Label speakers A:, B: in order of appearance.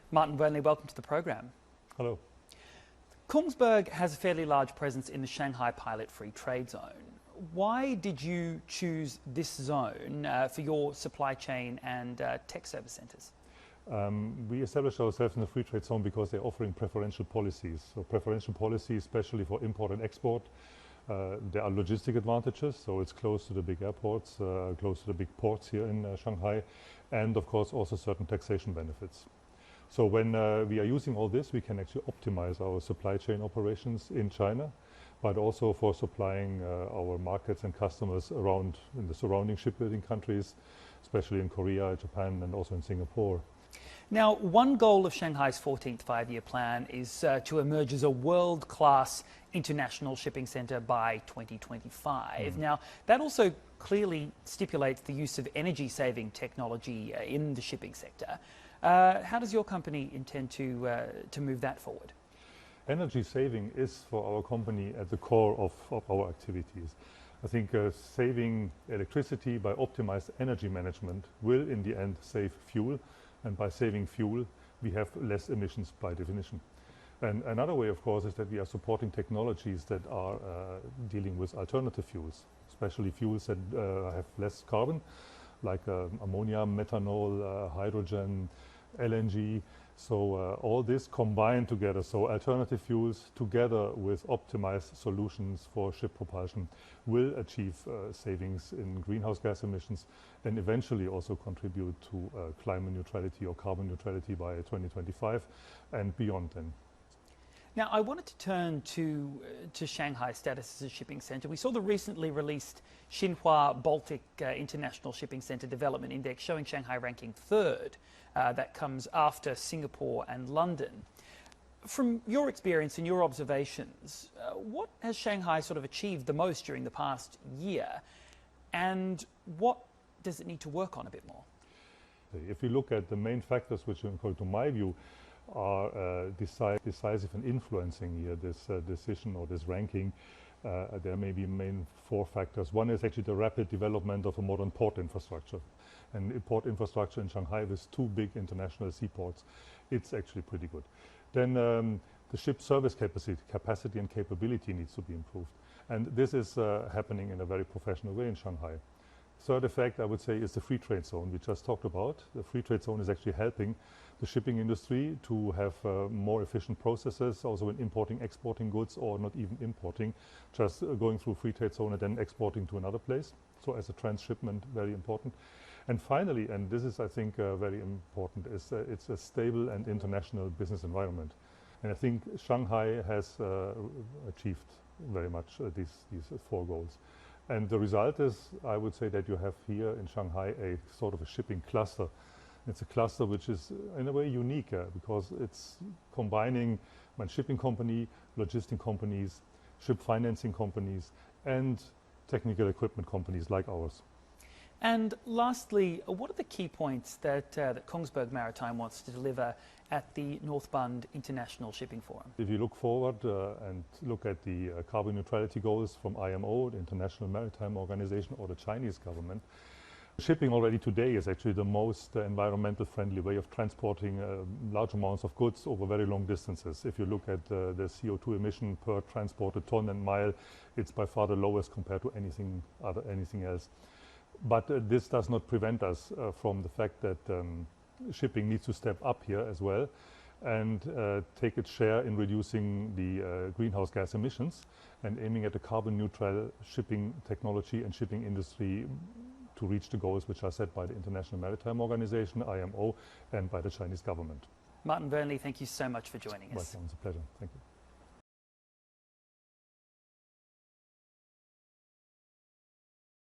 A: Martin Burnley, welcome to the program.
B: Hello.
A: Kongsberg has a fairly large presence in the Shanghai Pilot Free Trade Zone. Why did you choose this zone for your supply chain and tech service centres?
B: We established ourselves in the free trade zone because they're offering preferential policies. So preferential policies, especially for import and export. There are logistic advantages, so it's close to the big airports, close to the big ports here in Shanghai, and of course also certain taxation benefits. So when we are using all this, we can actually optimize our supply chain operations in China, but also for supplying our markets and customers around in the surrounding shipbuilding countries, especially in Korea, Japan, and also in Singapore.
A: Now, one goal of Shanghai's 14th five-year plan is to emerge as a world-class international shipping centre by 2025. Now, that also clearly stipulates the use of energy-saving technology in the shipping sector. How does your company intend to move that forward?
B: Energy saving is for our company at the core of our activities. I think saving electricity by optimized energy management will in the end save fuel, and by saving fuel we have less emissions by definition. And another way, of course, is that we are supporting technologies that are dealing with alternative fuels, especially fuels that have less carbon, like ammonia, methanol, hydrogen, LNG. So all this combined together, so alternative fuels together with optimized solutions for ship propulsion will achieve savings in greenhouse gas emissions and eventually also contribute to climate neutrality or carbon neutrality by 2025 and beyond then.
A: Now, I wanted to turn to Shanghai's status as a shipping centre. We saw the recently released Xinhua Baltic International Shipping Centre Development Index showing Shanghai ranking third. That comes after Singapore and London. From your experience and your observations, what has Shanghai sort of achieved the most during the past year, and what does it need to work on a bit more?
B: If you look at the main factors which, according to my view, are decisive in influencing here this decision or this ranking, there may be main four factors. One is actually the rapid development of a modern port infrastructure. And port infrastructure in Shanghai with two big international seaports, it's actually pretty good. Then the ship service capacity and capability needs to be improved. And this is happening in a very professional way in Shanghai. Third effect, I would say, is the free trade zone we just talked about. The free trade zone is actually helping the shipping industry to have more efficient processes, also in importing, exporting goods, or not even importing, just going through free trade zone and then exporting to another place. So as a transshipment, very important. And finally, and this is, I think, very important, is it's a stable and international business environment. And I think Shanghai has achieved very much these four goals. And the result is, I would say, that you have here in Shanghai a sort of a shipping cluster. It's a cluster which is in a way unique because it's combining shipping company, logistic companies, ship financing companies, and technical equipment companies like ours.
A: And lastly, what are the key points that Kongsberg Maritime wants to deliver at the North Bund International Shipping Forum?
B: If you look forward and look at the carbon neutrality goals from IMO, the International Maritime Organization, or the Chinese government, shipping already today is actually the most environmental friendly way of transporting large amounts of goods over very long distances. If you look at the CO2 emission per transported ton and mile, it's by far the lowest compared to anything else. But this does not prevent us from the fact that shipping needs to step up here as well and take its share in reducing the greenhouse gas emissions and aiming at a carbon neutral shipping technology and shipping industry to reach the goals which are set by the International Maritime Organization, IMO, and by the Chinese government.
A: Martin Burnley, thank you so much for joining us.
B: Welcome, it's a pleasure. Thank you.